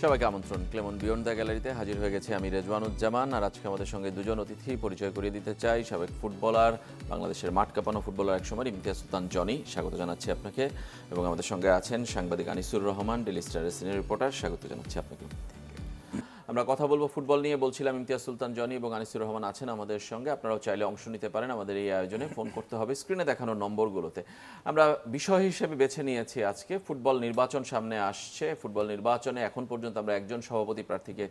সবাইকে আমন্ত্রণ। Clemon beyond the গ্যালারিতে হাজির হয়ে গেছে আমি রেজওয়ানুজ্জামান। আর আজকে আমাদের সঙ্গে দুজন অতিথি পরিচয় করিয়ে দিতে চাই। সাবেক ফুটবলার, বাংলাদেশের মাঠ কাঁপানো ফুটবলার একসময় ইমতিয়াজ সুলতান জনি, স্বাগত জানাচ্ছি আপনাকে। এবং আমাদের সঙ্গে আছেন সাংবাদিক আনিসুর রহমান, ডেইলি স্টারের সিনিয়র রিপোর্টার, স্বাগত জানাচ্ছি আপনাকে। আমরা কথা বলবো ফুটবল নিয়ে। বলছিলাম ইমতিয়াজ সুলতান জনি এবং আনিসুর রহমান আছেন আমাদের সঙ্গে। আপনারাও চাইলে অংশ নিতে পারেন আমাদের এই আয়োজনে। ফোন করতে হবে স্ক্রিনে দেখানো নম্বরগুলোতে। আমরা বিষয় হিসেবে বেছে নিয়েছি আজকে ফুটবল নির্বাচন সামনে আসছে। ফুটবল নির্বাচনে এখন পর্যন্ত আমরা একজন সভাপতি প্রার্থীকে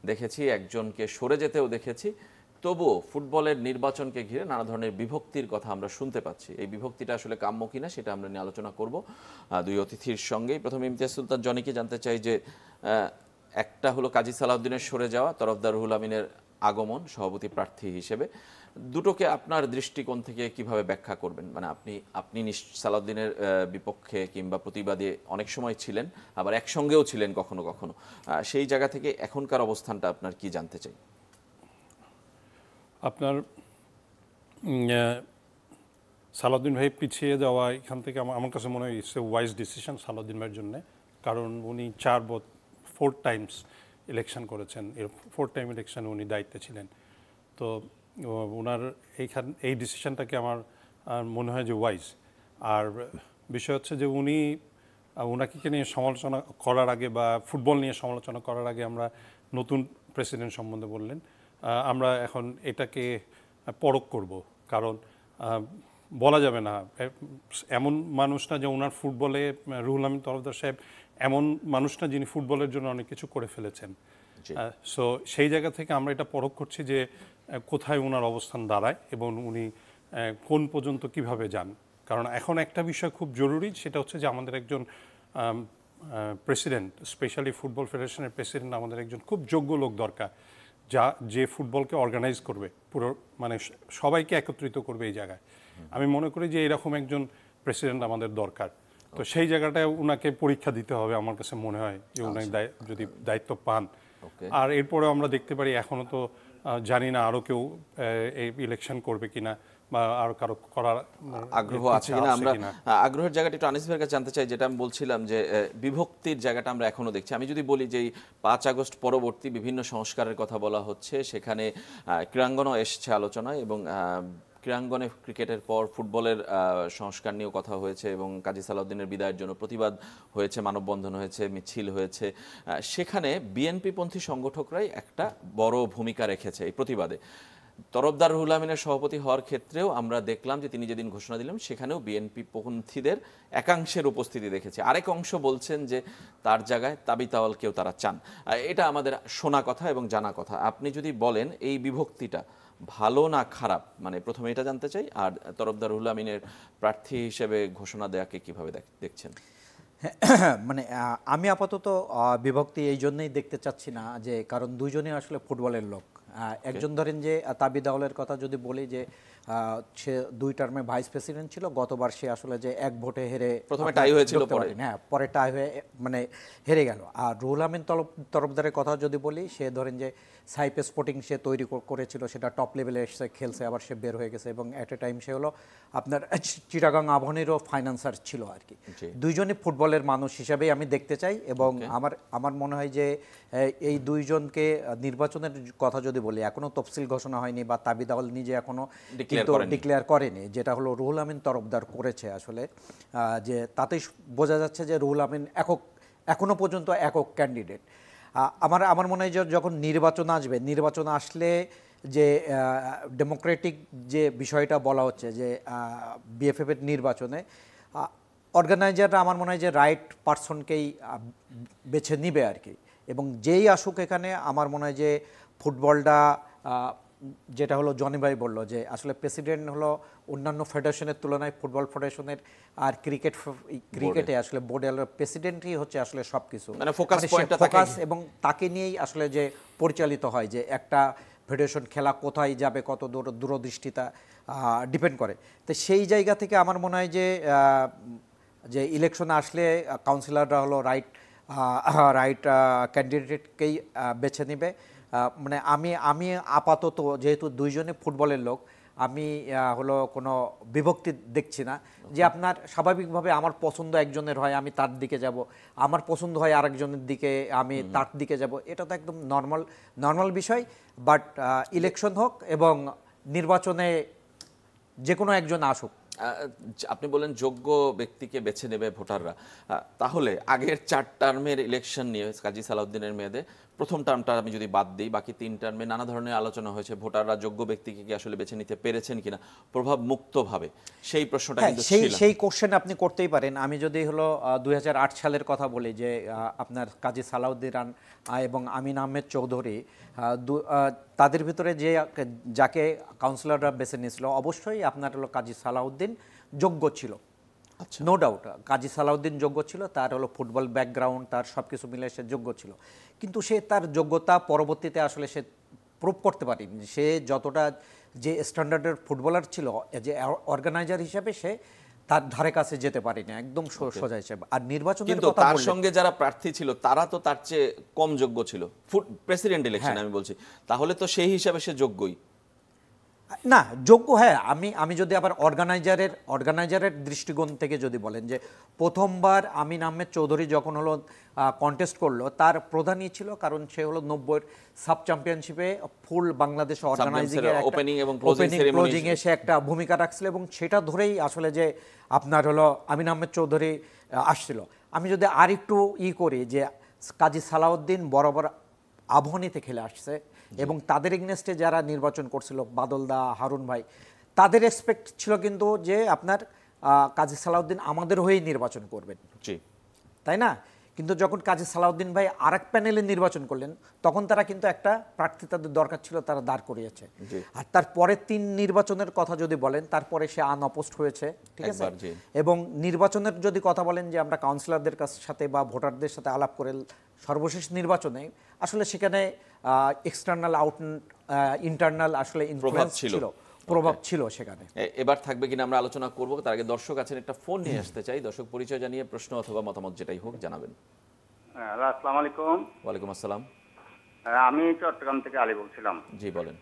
দেখেছি, একজনকে সরে যেতেও দেখেছি। তবুও ফুটবলের নির্বাচনকে ঘিরে নানা ধরনের বিভক্তির কথা আমরা শুনতে পাচ্ছি। এই বিভক্তিটা আসলে কাম্য কিনা সেটা আমরা নিয়ে আলোচনা করব দুই অতিথির সঙ্গেই। প্রথমে ইমতিয়াজ সুলতান জনিকে জানতে চাই যে একটা হলো কাজী সালাউদ্দিনের সরে যাওয়া, তরফদার রুহুল আমিনের আগমন সভাপতি প্রার্থী হিসেবে। দুটোকে আপনার দৃষ্টিকোণ থেকে কিভাবে ব্যাখ্যা করবেন? মানে আপনি সালাউদ্দিনের বিপক্ষে কিংবা প্রতিবাদে অনেক সময় ছিলেন, আবার একসঙ্গেও ছিলেন কখনো কখনো। সেই জায়গা থেকে এখনকার অবস্থানটা আপনার কি জানতে চাই। আপনার সালাউদ্দিন ভাই পিছিয়ে যাওয়া এখান থেকে আমার কাছে মনে হয় it's a wise decision Salauddin ভাইয়ের জন্য। কারণ উনি 4 টাইমস ইলেকশন করেছেন, 4 টাইম ইলেকশনে উনি দায়িত্বে ছিলেন। তো ওনার এই ডিসিশনটাকে আমার মনে হয় যে ওয়াইজ। আর বিষয় হচ্ছে যে ওনাকে নিয়ে সমালোচনা করার আগে বা ফুটবল নিয়ে সমালোচনা করার আগে আমরা নতুন প্রেসিডেন্ট সম্বন্ধে বললেন, আমরা এখন এটাকে পরখ করব। কারণ বলা যাবে না এমন মানুষ না যে ওনার ফুটবলে রুহুল আমিন তরফদার সাহেব এমন মানুষ না যিনি ফুটবলের জন্য অনেক কিছু করে ফেলেছেন। সো সেই জায়গা থেকে আমরা এটা পরখ করছি যে কোথায় ওনার অবস্থান দাঁড়ায় এবং উনি কোন পর্যন্ত কিভাবে যান। কারণ এখন একটা বিষয় খুব জরুরি, সেটা হচ্ছে যে আমাদের একজন প্রেসিডেন্ট, স্পেশালি ফুটবল ফেডারেশনের প্রেসিডেন্ট, আমাদের একজন খুব যোগ্য লোক দরকার, যে ফুটবলকে অর্গানাইজ করবে, পুরো মানে সবাইকে একত্রিত করবে এই জায়গায়। আমি মনে করি যে এরকম একজন প্রেসিডেন্ট আমাদের দরকার। তো সেই জায়গাটায় উনাকে পরীক্ষা দিতে হবে আমার কাছে মনে হয়, যে উনি যদি দায়িত্ব পান। আর এরপরে আমরা দেখতে পারি, এখনো তো জানি না আরও কেউ এই ইলেকশন করবে কিনা বা আর কারো করার আগ্রহ আছে কিনা। আমরা আগ্রহের জায়গাটা একটু আনিস ভাইয়ের কাছে জানতে চাই। যেটা আমি বলছিলাম যে বিভক্তির জায়গাটা আমরা এখনো দেখছি। আমি যদি বলি যে 5 আগস্ট পরবর্তী বিভিন্ন সংস্কারের কথা বলা হচ্ছে, সেখানে ক্রীড়াঙ্গনও এসছে আলোচনায়, এবং ক্রীড়াঙ্গনে ক্রিকেটের পর ফুটবলের সংস্কার নিয়েও কথা হয়েছে, এবং কাজী সালাউদ্দিনের বিদায়ের জন্য প্রতিবাদ হয়েছে, মানববন্ধন হয়েছে, মিছিল হয়েছে। সেখানে বিএনপিপন্থী সংগঠকরাই একটা বড় ভূমিকা রেখেছে এই প্রতিবাদে। তরফদার রুহুল আমিনের সভাপতি হওয়ার ক্ষেত্রেও আমরা দেখলাম যে তিনি যেদিন ঘোষণা দিলেন সেখানেও বিএনপি পন্থীদের একাংশের উপস্থিতি দেখেছে। আরেক অংশ বলছেন যে তার জায়গায় তাবিতাওয়ালকেও তারা চান। এটা আমাদের শোনা কথা এবং জানা কথা। আপনি যদি বলেন এই বিভক্তিটা ভালো না খারাপ, মানে প্রথমে এটা জানতে চাই। আর তরফদার রুহুল আমিনের প্রার্থী হিসেবে ঘোষণা দেওয়াকে কিভাবে দেখছেন? মানে আমি আপাতত বিভক্তি এই জন্যই দেখতে চাচ্ছি না, যে কারণ দুইজনই আসলে ফুটবলের লোক। একজন ধরেন যে তাবিদ আওয়ালের কথা যদি বলি, যে সে 2 টার্মে ভাইস প্রেসিডেন্ট ছিল। গতবার সে আসলে যে 1 ভোটে হেরে, প্রথমে টাই হয়েছিল, পরে টাই হয়ে মানে হেরে গেল। আর রুহুল আমিন তরফদারের কথা যদি বলি, সে ধরেন যে সাইপে স্পোর্টিং সে তৈরি করেছিল, সেটা টপ লেভেলে এসে খেলছে, আবার সে বের হয়ে গেছে, এবং অ্যাট এ টাইম সে হলো আপনার চিটাগাং আবাহনীরও ফাইন্যান্সার ছিল আর কি। দুইজনই ফুটবলের মানুষ হিসাবেই আমি দেখতে চাই। এবং আমার মনে হয় যে এই দুইজনকে নির্বাচনের কথা যদি বলি, এখনো তফসিল ঘোষণা হয়নি বা তাবিদ আওয়াল নিজে এখনো ডিক্লেয়ার করেনি, যেটা হলো রুহুল আমিন তরফদার করেছে আসলে। যে তাতেই বোঝা যাচ্ছে যে রুহুল আমিন এখনো পর্যন্ত একক ক্যান্ডিডেট। আমার মনে হয় যে যখন নির্বাচন আসলে যে ডেমোক্রেটিক যে বিষয়টা বলা হচ্ছে, যে বিএফএফের নির্বাচনে অর্গানাইজাররা আমার মনে হয় যে রাইট পারসনকেই বেছে নিবে আর কি। এবং যেই আসুক এখানে, আমার মনে হয় যে ফুটবলটা, যেটা হলো জনি ভাই বললো, যে আসলে প্রেসিডেন্ট হলো অন্যান্য ফেডারেশনের তুলনায় ফুটবল ফেডারেশনের আর ক্রিকেটে আসলে বোর্ডের প্রেসিডেন্টই হচ্ছে আসলে সব কিছু, মানে ফোকাস, এবং তাকে নিয়েই আসলে যে পরিচালিত হয়, যে একটা ফেডারেশন খেলা কোথায় যাবে, কত দূরদৃষ্টিতা ডিপেন্ড করে। তো সেই জায়গা থেকে আমার মনে হয় যে ইলেকশনে আসলে কাউন্সিলররা হলো রাইট ক্যান্ডিডেটকেই বেছে নেবে। মানে আমি আপাতত, যেহেতু দুইজনে ফুটবলের লোক, আমি হলো কোনো বিভক্তি দেখছি না, যে আপনার স্বাভাবিকভাবে আমার পছন্দ একজনের হয় আমি তার দিকে যাব, আমার পছন্দ হয় আরেকজনের দিকে আমি তার দিকে যাব, এটা তো একদম নর্মাল বিষয়। বাট ইলেকশন হোক এবং নির্বাচনে যে কোনো একজন আসুক। আপনি বলেন যোগ্য ব্যক্তিকে বেছে নেবে ভোটাররা, তাহলে আগের 4 টার্মের ইলেকশন নিয়ে কাজী সালাউদ্দিনের মেয়াদে প্রথম টার্মটা আমি যদি বাদ দিই, বাকি 3 টার্মে নানা ধরনের আলোচনা হয়েছে, ভোটাররা যোগ্য ব্যক্তিকে কি আসলে বেছে নিতে পেরেছেন কিনা প্রভাব মুক্তভাবে, সেই প্রশ্নটা কিন্তু ছিল। সেই কোশ্চেন আপনি করতেই পারেন। আমি যদি হলো 2008 সালের কথা বলি, যে আপনার কাজী সালাউদ্দিন এবং আমিন আহমেদ চৌধুরী, তাদের ভিতরে যাকে কাউন্সিলররা বেছে নিয়েছিল, অবশ্যই আপনার হলো কাজী সালাউদ্দিন যোগ্য ছিল, নো ডাউট। কাজী সালাউদ্দিন যোগ্য ছিল, তার হলো ফুটবল ব্যাকগ্রাউন্ড, তার সব কিছু মিলে সে যোগ্য ছিল। কিন্তু সে তার যোগ্যতা পরবর্তীতে আসলে সে প্রুভ করতে পারেনি। সে যতটা যে স্ট্যান্ডার্ডের ফুটবলার ছিল, যে অর্গানাইজার হিসেবে সে তার ধারে কাছে যেতে পারেনি, একদম সোজা হিসেবে। আর নির্বাচনের কিন্তু কথা তার বললে, সঙ্গে যারা প্রার্থী ছিল তারা তো তার চেয়ে কম যোগ্য ছিল প্রেসিডেন্ট ইলেকশন আমি বলছি, তাহলে তো সেই হিসাবে সে যোগ্যই না যোগ্য। হ্যাঁ, আমি যদি আবার অর্গানাইজারের দৃষ্টিকোণ থেকে যদি বলেন, যে প্রথমবার আমিন আহমেদ চৌধুরী যখন হলো কন্টেস্ট করলো, তার প্রধানই ছিল, কারণ সে হলো 90-এর সাব চ্যাম্পিয়নশিপে ফুল বাংলাদেশ অর্গানাইজিং এর ওপেনিং এবং ক্লোজিং এ সে একটা ভূমিকা রাখছিল, এবং সেটা ধরেই আসলে যে আপনার হলো আমিন আহমেদ চৌধুরী আসছিল। আমি যদি আর একটু করি, যে কাজী সালাউদ্দিন বরাবর আবহানীতে খেলে আসছে, এবং তাদের এগনেস্টে যারা নির্বাচন করছিল, বাদলদা, হারুন ভাই, তাদের এক্সপেক্ট ছিল কিন্তু যে আপনার কাজী সালাউদ্দিন আমাদের হয়েই নির্বাচন করবেন, তাই না? কিন্তু যখন কাজী সালাউদ্দিন ভাই আরেক প্যানেলে নির্বাচন করলেন, তখন তারা কিন্তু একটা প্রার্থী তাদের দরকার ছিল, তারা দাঁড় করিয়েছে। আর তারপরে 3 নির্বাচনের কথা যদি বলেন, তারপরে সে আনঅপোজড হয়েছে, ঠিক আছে। এবং নির্বাচনের যদি কথা বলেন, যে আমরা কাউন্সিলরদের সাথে বা ভোটারদের সাথে আলাপ করে সর্বশেষ নির্বাচনে আসলে সেখানে এক্সটার্নাল ইন্টারনাল আসলে ইনফ্লুয়েন্স ছিল, প্রভাব ছিল সেখানে। এবার থাকবে কিনা আমরা আলোচনা করব, তার আগে দর্শক আছেন, একটা ফোন নিয়ে আসতে চাই। দর্শক পরিচয় জানিয়ে প্রশ্ন অথবা মতামত যেটাই হোক জানাবেন। আসসালামু আলাইকুম। ওয়ালাইকুম আসসালাম। আমি চট্টগ্রাম থেকে আলী বলছিলাম। জি বলেন।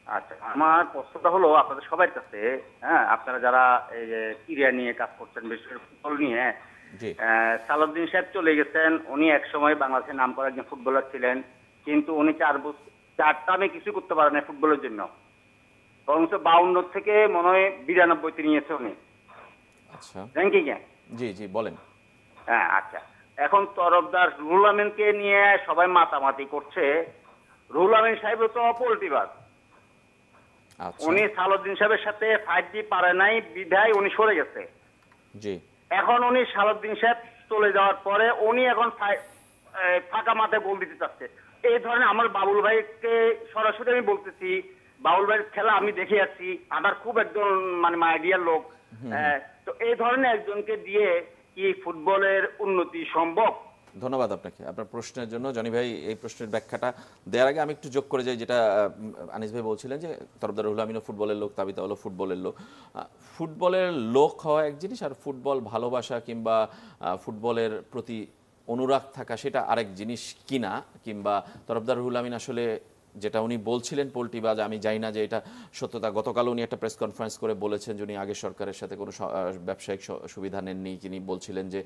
আচ্ছা, আমার প্রশ্নটা হলো আপনাদের সবার কাছে, হ্যাঁ, আপনারা যারা এই যে ক্রীড়া নিয়ে কাজ করছেন, বিশেষ করে ফুটবল নিয়ে, সালাউদ্দিন সাহেব চলে গেছেন, উনি একসময় বাংলাদেশের নাম করা একজন ফুটবলার ছিলেন, কিন্তু উনি 4 টার্মে কিছু করতে পারেন না ফুটবলের জন্য, বরঞ্চ 52 থেকে মনে হয় 92 নিয়েছে উনি। আচ্ছা, র্যাঙ্কিংয়ে। জি জি বলেন। হ্যাঁ, আচ্ছা, এখন তরফদার রুহুল আমিনকে নিয়ে সবাই মাতামাতি করছে। রুহুল আমিন সাহেব তো পোল্টিবাজ, উনি সালাউদ্দিন সাহেবের সাথে ফাইট দিয়ে পারে নাই, বিধায় উনি সরে গেছে। জি, এখন উনি সালাউদ্দিন সাহেব চলে যাওয়ার পরে উনি এখন ফাঁকা মাথায় গোল দিতে চাচ্ছে। এই ধরনের আমার বাবুল ভাইকে সরাসরি আমি বলতেছি, বাবুল ভাইয়ের খেলা আমি দেখে আসছি, আমার খুব একজন মানে মাইডিয়ার লোক, তো এই ধরনের একজনকে দিয়ে কি ফুটবলের উন্নতি সম্ভব? ধন্যবাদ আপনাকে আপনার প্রশ্নের জন্য। জনি ভাই, এই প্রশ্নের ব্যাখ্যাটা দেওয়ার আগে আমি একটু যোগ করে যাই, যেটা আনিস ভাই বলছিলেন যে তরফদার রুহুল আমিনও ফুটবলের লোক, তাবিতা হলো ফুটবলের লোক। ফুটবলের লোক হওয়া এক জিনিস, আর ফুটবল ভালোবাসা কিংবা ফুটবলের প্রতি অনুরাগ থাকা সেটা আরেক জিনিস কিনা, কিংবা তরফদার রুহুল আমিন আসলে যেটা উনি বলছিলেন পোল্টিবাজ, আমি জানি না যে এটা সত্যতা। গতকাল উনি একটা প্রেস কনফারেন্স করে বলেছেন যে উনি আগের সরকারের সাথে কোনো ব্যবসায়িক সুবিধা নেননি। তিনি বলছিলেন যে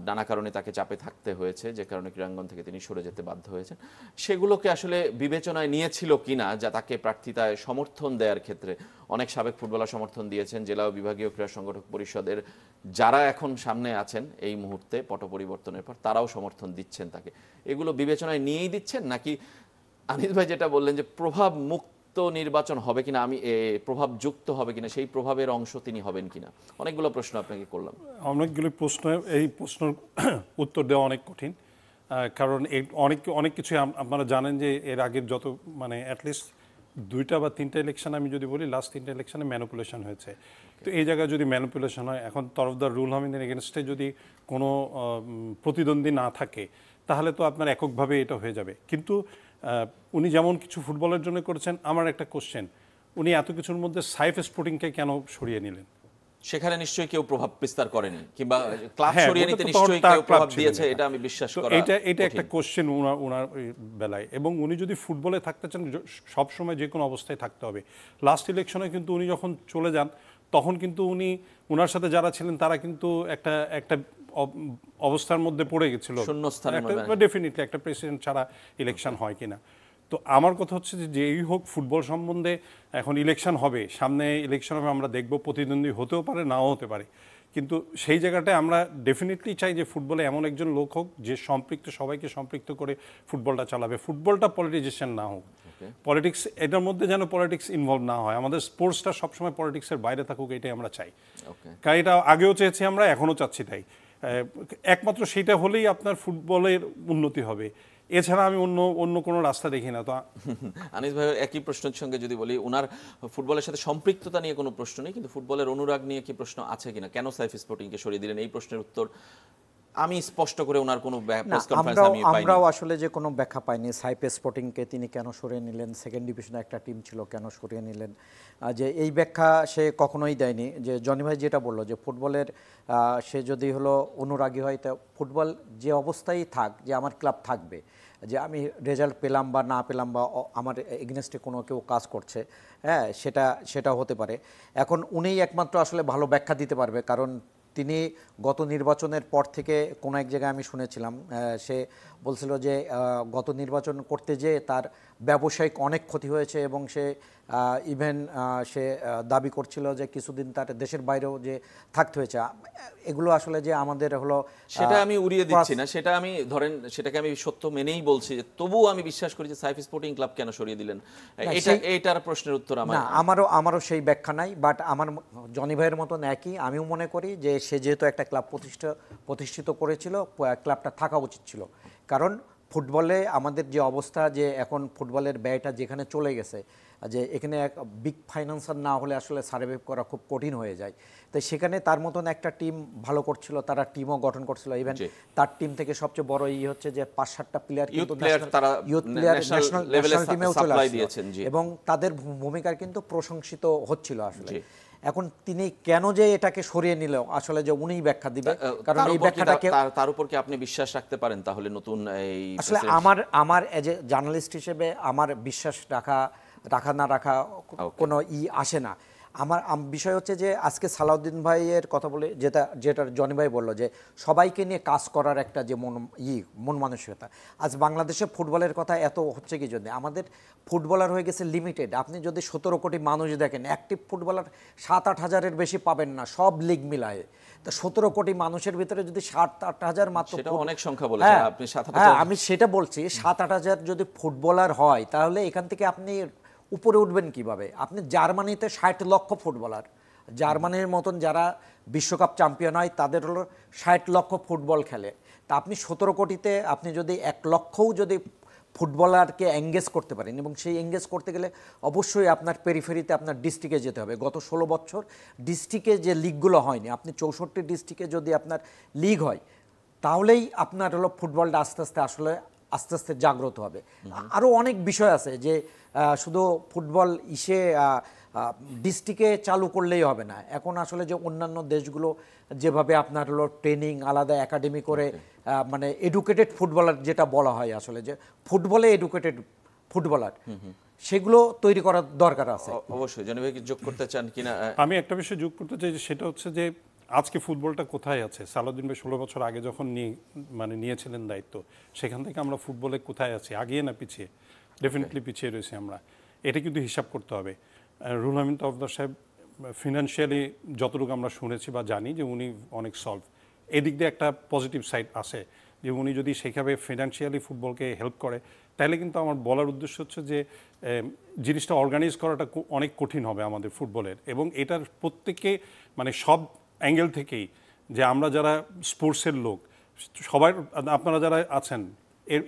নানা কারণে তাকে চাপে থাকতে হয়েছে, যে কারণে ক্রীড়াঙ্গন থেকে তিনি সরে যেতে বাধ্য হয়েছেন। সেগুলোকে আসলে বিবেচনায় নিয়েছিল কিনা, যা তাকে প্রার্থিতায় সমর্থন দেওয়ার ক্ষেত্রে অনেক সাবেক ফুটবলার সমর্থন দিয়েছেন। জেলা ও বিভাগীয় ক্রীড়া সংগঠক পরিষদের যারা এখন সামনে আছেন এই মুহূর্তে পট পরিবর্তনের পর, তারাও সমর্থন দিচ্ছেন তাকে। এগুলো বিবেচনায় নিয়েই দিচ্ছেন, নাকি আনিস ভাই যেটা বললেন যে প্রভাব মুক্ত নির্বাচন হবে কিনা, আমি প্রভাব যুক্ত হবে কিনা, সেই প্রভাবের অংশ তিনি হবেন কিনা? অনেকগুলো প্রশ্ন আপনাকে করলাম। অনেকগুলো প্রশ্ন, এই প্রশ্নের উত্তর দেওয়া অনেক কঠিন, কারণ অনেক কিছু আপনারা জানেন যে এর আগের যত মানে অ্যাটলিস্ট 2টা বা 3টা ইলেকশন আমি যদি বলি, লাস্ট 3টা ইলেকশনে ম্যানিপুলেশন হয়েছে। তো এই জায়গায় যদি ম্যানিপুলেশন হয়, এখন তরফদার রুহুল আমিনের এগেনস্টে যদি কোনো প্রতিদ্বন্দ্বী না থাকে, তাহলে তো আপনার এককভাবে এটা হয়ে যাবে। কিন্তু উনি যেমন কিছু ফুটবলের জন্য করেছেন, আমার একটা কোশ্চেন, উনি এত কিছুর মধ্যে সাইফ স্পোর্টিংকে কেন সরিয়ে নিলেন? সেখানে নিশ্চয়ই কেউ প্রভাব বিস্তার করেনি, কিংবা ক্লাব হ্যাঁ, সরিয়ে ওটা নিতে তো নিশ্চয়ই তার কেউ ক্লাব প্রভাব ছিল দিয়েছে, না। এটা আমি বিশ্বাস তো করা এটা একটা কঠিন। কোশ্চেন ওনার বেলায়, এবং উনি যদি ফুটবলে থাকতে চান সব সময় যে কোনো অবস্থায় থাকতে হবে। লাস্ট ইলেকশনে কিন্তু উনি যখন চলে যান তখন কিন্তু ওনার সাথে যারা ছিলেন তারা কিন্তু একটা অবস্থার মধ্যে পড়ে গেছিল, শূন্যস্থানের ডেফিনেটলি একটা প্রেসিডেন্ট ছাড়া ইলেকশন হয় কিনা। তো আমার কথা হচ্ছে যে যেই হোক ফুটবল সম্বন্ধে এখন ইলেকশন হবে, সামনে ইলেকশন হবে, আমরা দেখব প্রতিদ্বন্দ্বী হতেও পারে নাও হতে পারে, কিন্তু সেই জায়গাটায় আমরা ডেফিনেটলি চাই যে ফুটবলে এমন একজন লোক হোক যে সবাইকে সম্পৃক্ত করে ফুটবলটা চালাবে, ফুটবলটা পলিটিশিয়ান না হোক, পলিটিক্স এটার মধ্যে যেন পলিটিক্স ইনভলভ না হয়, আমাদের স্পোর্টসটা সবসময় পলিটিক্সের বাইরে থাকুক, এটাই আমরা চাই। কারণ এটা আগেও চেয়েছি আমরা, এখনও চাচ্ছি তাই। একমাত্র সেটা হলেই আপনার ফুটবলের উন্নতি হবে, এছাড়া আমি অন্য কোনো রাস্তা দেখি না। তো আনিস ভাইয়ের একই প্রশ্নের সঙ্গে যদি বলি, ওনার ফুটবলের সাথে সম্পৃক্ততা নিয়ে কোনো প্রশ্ন নেই, কিন্তু ফুটবলের অনুরাগ নিয়ে কি প্রশ্ন আছে কিনা, কেন সাইফ স্পোর্টিংকে সরিয়ে দিলেন, এই প্রশ্নের উত্তর আমি স্পষ্ট করে ওনার কোনো প্রেস কনফারেন্স আমি পাইনি। আমরাও আসলে যে কোনো ব্যাখ্যা পাইনি সাইপ স্পোর্টিংকে তিনি কেন সরিয়ে নিলেন, সেকেন্ড ডিভিশনে একটা টিম ছিল কেন সরিয়ে নিলেন, যে এই ব্যাখ্যা সে কখনোই দেয়নি। যে জনি ভাই যেটা বললো যে ফুটবলের সে যদি হলো অনুরাগী হয়, তা ফুটবল যে অবস্থায় থাক, যে আমার ক্লাব থাকবে, যে আমি রেজাল্ট পেলাম বা না পেলাম, বা আমার এগেনস্টে কোনো কেউ কাজ করছে, হ্যাঁ সেটা হতে পারে। এখন উনিই একমাত্র আসলে ভালো ব্যাখ্যা দিতে পারবে, কারণ তিনি গত নির্বাচনের পর থেকে কোনো এক জায়গায় আমি শুনেছিলাম, সে বলছিল যে গত নির্বাচন করতে যেয়ে তার ব্যবসায়িক অনেক ক্ষতি হয়েছে, এবং সে ইভেন সে দাবি করছিল যে কিছুদিন তার দেশের বাইরেও যে থাকতে হয়েছে। এগুলো আসলে যে আমাদের হলো, সেটা আমি উড়িয়ে দিচ্ছি না, সেটা আমি ধরেন সেটাকে আমি সত্য মেনেই বলছি, তবুও আমি বিশ্বাস করি যে সাইফ স্পোর্টিং ক্লাব কেন সরিয়ে দিলেন, এটার প্রশ্নের উত্তর আমার না, আমারও সেই ব্যাখ্যা নাই। বাট আমার জনি ভাইয়ের মতন একই, আমিও মনে করি যে সে যেহেতু একটা ক্লাব প্রতিষ্ঠিত করেছিল, ক্লাবটা থাকা উচিত ছিল। কারণ ফুটবলে আমাদের যে অবস্থা, যে এখন ফুটবলের ব্যয়টা যেখানে চলে গেছে, যে এখানে এক বিগ ফাইন্যান্সার না হলে আসলে সার্ভাইভ করা খুব কঠিন হয়ে যায়। তো সেখানে তার মতন একটা টিম ভালো করছিল, তারা টিমও গঠন করছিল, ইভেন তার টিম থেকে সবচেয়ে বড় হচ্ছে যে 5-7টা প্লেয়ার কিন্তু ইউথ প্লেয়ার ন্যাশনাল টিমেও চলে আসছে, এবং তাদের ভূমিকা কিন্তু প্রশংসিত হচ্ছিল আসলে। এখন তিনি কেন যে এটাকে সরিয়ে নিল, আসলে যে উনিই ব্যাখ্যা দিবে, কারণ এই ব্যাখ্যাটাকে তার উপর কি আপনি বিশ্বাস রাখতে পারেন তাহলে নতুন এই আসলে আমার এজ এ জার্নালিস্ট হিসেবে আমার বিশ্বাস রাখা না রাখা কোনো আসে না। আমার বিষয় হচ্ছে যে আজকে সালাউদ্দিন ভাইয়ের কথা বলে যেটা জনি ভাই বললো, যে সবাইকে নিয়ে কাজ করার একটা যে মন মানসিকতা, আজ বাংলাদেশে ফুটবলের কথা এত হচ্ছে কি, যদি আমাদের ফুটবলার হয়ে গেছে লিমিটেড। আপনি যদি 17 কোটি মানুষ দেখেন, অ্যাক্টিভ ফুটবলার 7-8 হাজারের বেশি পাবেন না সব লিগ মিলায়ে। তা 17 কোটি মানুষের ভিতরে যদি 7-8 হাজার মাত্র, সেটা অনেক সংখ্যা বলেছেন আপনি, 7-8 আমি সেটা বলছি, 7-8 হাজার যদি ফুটবলার হয়, তাহলে এখান থেকে আপনি উপরে উঠবেন কিভাবে? আপনি জার্মানিতে 60 লক্ষ ফুটবলার, জার্মানির মতন যারা বিশ্বকাপ চ্যাম্পিয়ন হয় তাদের হলো 60 লক্ষ ফুটবল খেলে। তা আপনি 17 কোটিতে আপনি যদি 1 লক্ষও যদি ফুটবলারকে এঙ্গেজ করতে পারেন, এবং সেই এঙ্গেজ করতে গেলে অবশ্যই আপনার পেরিফেরিতে আপনার ডিস্ট্রিক্টে যেতে হবে। গত 16 বছর ডিস্ট্রিক্টে যে লিগগুলো হয়নি, আপনি 64 ডিস্ট্রিক্টে যদি আপনার লিগ হয়, তাহলেই আপনার হলো ফুটবলটা আস্তে আস্তে জাগ্রত হবে। আরও অনেক বিষয় আছে, যে শুধু ফুটবল ডিস্ট্রিক্টে চালু করলেই হবে না। এখন আসলে যে অন্যান্য দেশগুলো যেভাবে আপনার হলো ট্রেনিং আলাদা একাডেমি করে, মানে এডুকেটেড ফুটবলার যেটা বলা হয়, আসলে যে ফুটবলে এডুকেটেড ফুটবলার, সেগুলো তৈরি করার দরকার আছে। অবশ্যই জনি ভাই কি যোগ করতে চান কিনা? আমি একটা বিষয় যোগ করতে চাই, সেটা হচ্ছে যে আজকে ফুটবলটা কোথায় আছে। সালাউদ্দিন ভাই 16 বছর আগে যখন নিয়েছিলেন দায়িত্ব, সেখান থেকে আমরা ফুটবলে কোথায় আছি, আগিয়ে না পিছিয়ে? ডেফিনেটলি পিছিয়ে রয়েছি আমরা, এটা কিন্তু হিসাব করতে হবে। রুহুল আমিন তরফদার সাহেব ফিনান্সিয়ালি যতটুকু আমরা শুনেছি বা জানি, যে উনি অনেক সলভ, এদিক দিয়ে একটা পজিটিভ সাইড আছে, যে উনি যদি সেভাবে ফিনান্সিয়ালি ফুটবলকে হেল্প করে, তাহলে কিন্তু আমার বলার উদ্দেশ্য হচ্ছে যে জিনিসটা অর্গানাইজ করাটা অনেক কঠিন হবে আমাদের ফুটবলের, এবং এটার প্রত্যেকে মানে সব অ্যাঙ্গেল থেকেই, যে আমরা যারা স্পোর্টসের লোক সবাই, আপনারা যারা আছেন,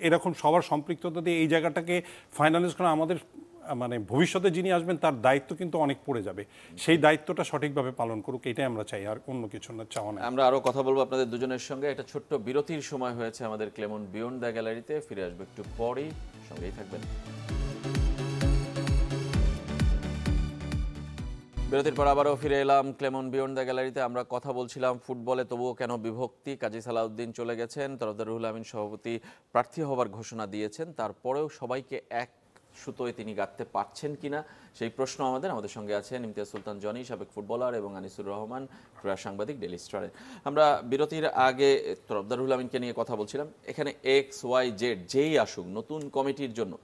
এরকম সবার সম্পৃক্ততা দিয়ে এই জায়গাটাকে ফাইনালাইজ করা, আমাদের মানে ভবিষ্যতে যিনি আসবেন তার দায়িত্ব কিন্তু অনেক পড়ে যাবে। সেই দায়িত্বটা সঠিকভাবে পালন করুক, এটাই আমরা চাই, আর অন্য কিছু না চাওয়া না। আমরা আরো কথা বলবো আপনাদের দুজনের সঙ্গে। একটা ছোট্ট বিরতির সময় হয়েছে আমাদের ক্লেমন বিয়ন্ড দ্য গ্যালারিতে, ফিরে আসবে একটু পরেই, সঙ্গেই থাকবেন। বিরতির পর আবারও ফিরে এলাম ক্লেমন বিয়ন্ড দ্য গ্যালারিতে। আমরা কথা বলছিলাম ফুটবলে তবুও কেন বিভক্তি। কাজী সালাউদ্দিন চলে গেছেন, তরফদার রুহুল আমিন সভাপতি প্রার্থী হওয়ার ঘোষণা দিয়েছেন, তারপরেও সবাইকে এক সুতোয় তিনি গাঁথতে পারছেন কিনা সেই প্রশ্ন আমাদের সঙ্গে আছেন ইমতিয়াজ সুলতান জনি, সাবেক ফুটবলার, এবং আনিসুর রহমান, ক্রীড়া সাংবাদিক, ডেইলি স্টারের। আমরা বিরতির আগে তরফদার রুহুল আমিনকে নিয়ে কথা বলছিলাম। এখানে XYZ যেই আসুক নতুন কমিটির জন্য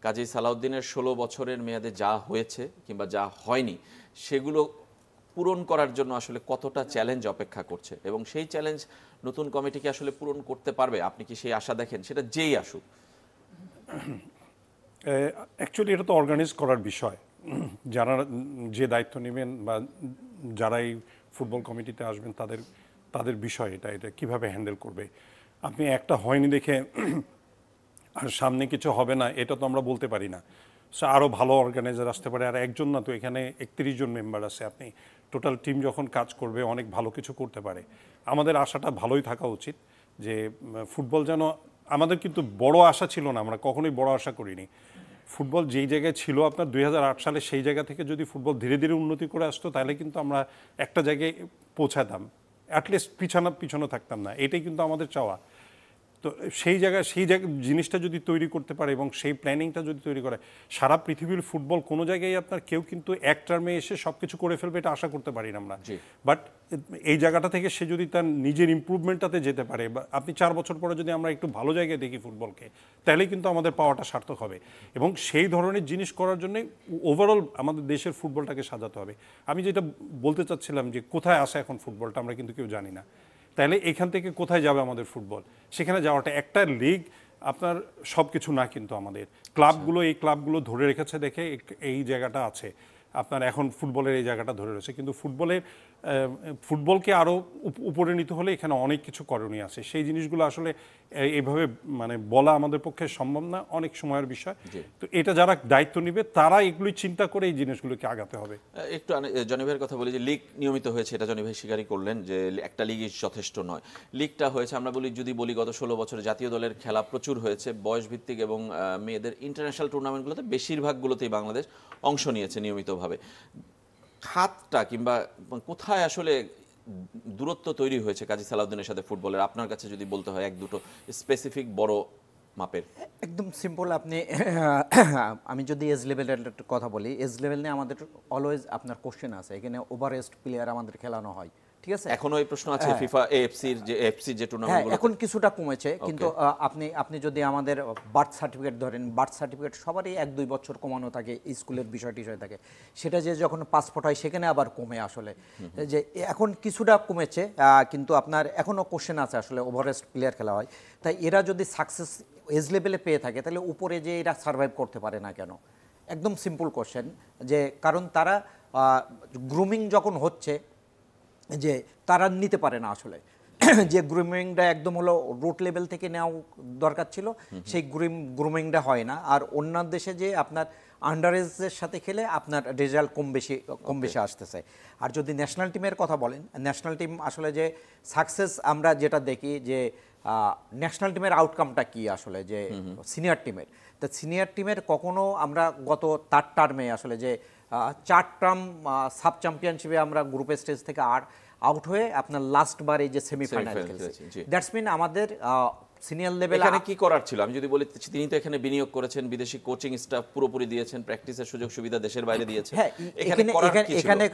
কাজী সালাউদ্দিনের 16 বছরের মেয়াদে যা হয়েছে কিংবা যা হয়নি সেগুলো পূরণ করার জন্য আসলে কতটা চ্যালেঞ্জ অপেক্ষা করছে, এবং সেই চ্যালেঞ্জ নতুন কমিটিকে আসলে পূরণ করতে পারবে, আপনি কি সেই আশা দেখেন, সেটা যেই আসুক? অ্যাকচুয়ালি এটা তো অর্গানাইজ করার বিষয়। যারা যে দায়িত্ব নেবেন বা যারা এই ফুটবল কমিটিতে আসবেন তাদের বিষয় এটা কিভাবে হ্যান্ডেল করবে। আপনি একটা হয়নি দেখে আর সামনে কিছু হবে না এটা তো আমরা বলতে পারি না। সো আরও ভালো অর্গানাইজার আসতে পারে। আর একজন না তো, এখানে 31 জন মেম্বার আছে। আপনি টোটাল টিম যখন কাজ করবে অনেক ভালো কিছু করতে পারে। আমাদের আশাটা ভালোই থাকা উচিত যে ফুটবল যেন, আমাদের কিন্তু বড় আশা ছিল না, আমরা কখনোই বড় আশা করিনি। ফুটবল যেই জায়গায় ছিল আপনার 2008 সালে, সেই জায়গা থেকে যদি ফুটবল ধীরে ধীরে উন্নতি করে আসতো তাহলে কিন্তু আমরা একটা জায়গায় পৌঁছাতাম, অ্যাটলিস্ট পিছনে থাকতাম না। এটাই কিন্তু আমাদের চাওয়া। তো সেই জিনিসটা যদি তৈরি করতে পারে এবং সেই প্ল্যানিংটা যদি তৈরি করে, সারা পৃথিবীর ফুটবল কোনো জায়গায় আপনার কেউ কিন্তু এক টার্মে এসে সব কিছু করে ফেলবে এটা আশা করতে পারি না আমরা। বাট এই জায়গাটা থেকে সে যদি তার নিজের ইমপ্রুভমেন্টটাতে যেতে পারে, বা আপনি 4 বছর পরে যদি আমরা একটু ভালো জায়গায় দেখি ফুটবলকে, তাহলে কিন্তু আমাদের পাওয়াটা সার্থক হবে। এবং সেই ধরনের জিনিস করার জন্য ওভারঅল আমাদের দেশের ফুটবলটাকে সাজাতে হবে। আমি যেটা বলতে চাচ্ছিলাম যে কোথায় আসে এখন ফুটবলটা আমরা কিন্তু কেউ জানি না। তাহলে এখান থেকে কোথায় যাবে আমাদের ফুটবল? সেখানে যাওয়াটা, একটা লিগ আপনার সব কিছু না, কিন্তু আমাদের ক্লাবগুলো, এই ক্লাবগুলো ধরে রেখেছে দেখে এই জায়গাটা আছে আপনার। এখন ফুটবলের এই জায়গাটা ধরে রয়েছে, কিন্তু ফুটবলকে আরও উপরে নিতে হলে এখানে অনেক কিছু করণীয় আছে। সেই জিনিসগুলো আসলে এইভাবে মানে বলা আমাদের পক্ষে সম্ভব না, অনেক সময়ের বিষয়। তো এটা যারা দায়িত্ব নেবে তারা এগুলি চিন্তা করে এই জিনিসগুলোকে আগাতে হবে। একটু জনি ভাইয়ের কথা বলি যে লিগ নিয়মিত হয়েছে, এটা জনি ভাই স্বীকারই করলেন যে একটা লিগই যথেষ্ট নয়। লিগটা হয়েছে, আমরা যদি বলি গত 16 বছরে জাতীয় দলের খেলা প্রচুর হয়েছে, বয়সভিত্তিক এবং মেয়েদের ইন্টারন্যাশনাল টুর্নামেন্টগুলোতে বেশিরভাগগুলোতেই বাংলাদেশ অংশ নিয়েছে নিয়মিতভাবে। খাতটা কিংবা কোথায় আসলে দূরত্ব তৈরি হয়েছে কাজী সালাউদ্দিনের সাথে ফুটবলের, আপনার কাছে যদি বলতে হয় এক দুটো স্পেসিফিক বড় মাপের? একদম সিম্পল। আমি যদি এজ লেভেলের কথা বলি, এজ লেভেল নিয়ে আমাদের অলওয়েজ আপনার কোশ্চেন আছে। এখানে ওভার এজ প্লেয়ার আমাদের খেলানো হয়, ঠিক আছে? এখনো এই প্রশ্ন আছে ফিফা এএফসি যে টুর্নামেন্টগুলো, এখন কিছুটা কমেছে, কিন্তু আপনি যদি আমাদের বার্থ সার্টিফিকেট ধরেন, বার্থ সার্টিফিকেট সবারই 1-2 বছর কমানো থাকে, স্কুলের বিষয় থাকে। সেটা যে যখন পাসপোর্ট হয় সেখানে আবার কমে আসলে, যে এখন কিছুটা কমেছে, কিন্তু আপনার এখনো কোশ্চেন আছে আসলে ওভারেস্ট প্লেয়ার খেলা হয়। তাই এরা যদি সাকসেস এজ লেভেলে পেয়ে থাকে তাহলে উপরে যে এরা সার্ভাইভ করতে পারে না কেন? একদম সিম্পল কোশ্চেন, যে কারণ তারা গ্রুমিং যখন হচ্ছে যে তারা নিতে পারে না আসলে। যে গ্রুমিংটা একদম হলো রুট লেভেল থেকে নেওয়া দরকার ছিল, সেই গ্রুমিংটা হয় না। আর অন্যান্য দেশে যে আপনার আন্ডারেজের সাথে খেলে আপনার রেজাল্ট কম বেশি আসতেছে। আর যদি ন্যাশনাল টিমের কথা বলেন, ন্যাশনাল টিম আসলে যে সাকসেস আমরা যেটা দেখি যে ন্যাশনাল টিমের আউটকামটা কি আসলে, যে সিনিয়র টিমের, তা সিনিয়র টিমের কখনো আমরা গত 3 টার্মে আসলে যে 4 টার্ম সাব চ্যাম্পিয়নশিপে আমরা গ্রুপের স্টেজ থেকে আউট হয়ে আপনার লাস্ট বার এই যে সেমিফাইনাল খেলেছি, দ্যাটস মিন আমাদের সিনিয়র লেভেলে এখানে কি করার ছিল? আমি যদি বলি, তিনি তো এখানে বিনিয়োগ করেছেন, বিদেশি কোচিং স্টাফ পুরোপুরি দিয়েছেন, প্র্যাকটিসের সুযোগ সুবিধা দেশের বাইরে দিয়েছেন। হ্যাঁ,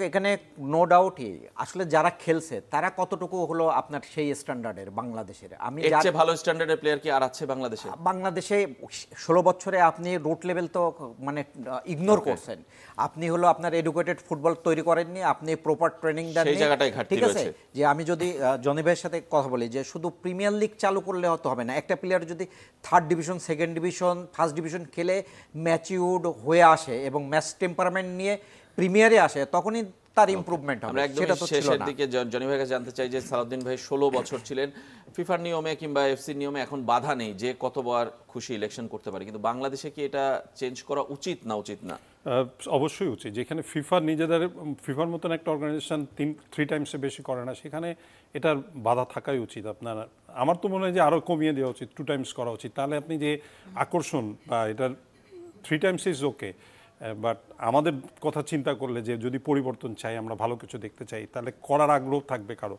এখানে নো ডাউট আসলে যারা খেলছে তারা কতটুকু হলো আপনার সেই স্ট্যান্ডার্ডের বাংলাদেশের। আমি এর চেয়ে ভালো স্ট্যান্ডার্ডের প্লেয়ার কি আর আছে বাংলাদেশে? 16 বছরে আপনি রুট লেভেল তো মানে ইগনোর করছেন। আপনি হলো আপনার এডুকেটেড ফুটবল তৈরি করেননি, আপনি প্রপার ট্রেনিং দেননি, সেই জায়গাটাই ঘাটতি ঠিক আছে? যে আমি যদি জনি ভাইয়ের সাথে কথা বলি যে শুধু প্রিমিয়ার লিগ চালু করলে হতে হবে না। একটা প্লেয়ার যদি 3rd division, 2nd division, 1st division খেলে ম্যাচিউরড হয়ে আসে এবং ম্যাচ টেম্পারমেন্ট নিয়ে প্রিমিয়ারে আসে, তখনই তার ইমপ্রুভমেন্ট হবে। সেটা তো শেষের দিকে জনি ভাইকে জানতে চাই যে সালাউদ্দিন ভাই 16 বছর ছিলেন, ফিফার নিয়মে কিংবা এফসির নিয়মে এখন বাধা নেই যে কতবার খুশি ইলেকশন করতে পারে, কিন্তু বাংলাদেশে কি এটা চেঞ্জ করা উচিত না? অবশ্যই উচিত। যেখানে ফিফার মতন একটা অর্গানাইজেশন 3 টাইমসে বেশি করে না, সেখানে এটার বাধা থাকাই উচিত। আপনার, আমার তো মনে হয় যে আরও কমিয়ে দেওয়া উচিত, 2 টাইমস করা উচিত। তাহলে আপনি যে আকর্ষণ বা এটার 3 টাইমস ইজ ওকে, বাট আমাদের কথা চিন্তা করলে যে যদি পরিবর্তন চাই, আমরা ভালো কিছু দেখতে চাই, তাহলে করার আগ্রহ থাকবে কারো।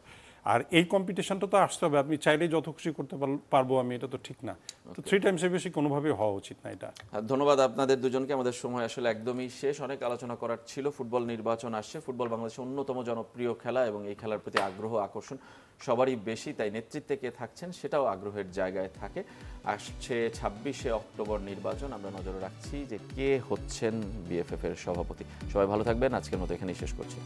আর এই কম্পিটিশনটা তো আসতে হবে, আপনি চাইলেই যত খুশি করতে পারবো আমি, এটা তো ঠিক না। তো 3 টাইমসের বেশি কোনোভাবেই হওয়া উচিত না এটা। ধন্যবাদ আপনাদের দুজনকে। আমাদের সময় আসলে একদমই শেষ। অনেক আলোচনা করার ছিল। ফুটবল নির্বাচন আসছে, ফুটবল বাংলাদেশের অন্যতম জনপ্রিয় খেলা এবং এই খেলার প্রতি আগ্রহ আকর্ষণ সবারই বেশি, তাই নেতৃত্বে কে থাকছেন সেটাও আগ্রহের জায়গায় থাকে। আসছে 26শে অক্টোবর নির্বাচন, আমরা নজরে রাখছি যে কে হচ্ছেন বিএফএফ এর সভাপতি। সবাই ভালো থাকবেন, আজকের মতো এখানেই শেষ করছি।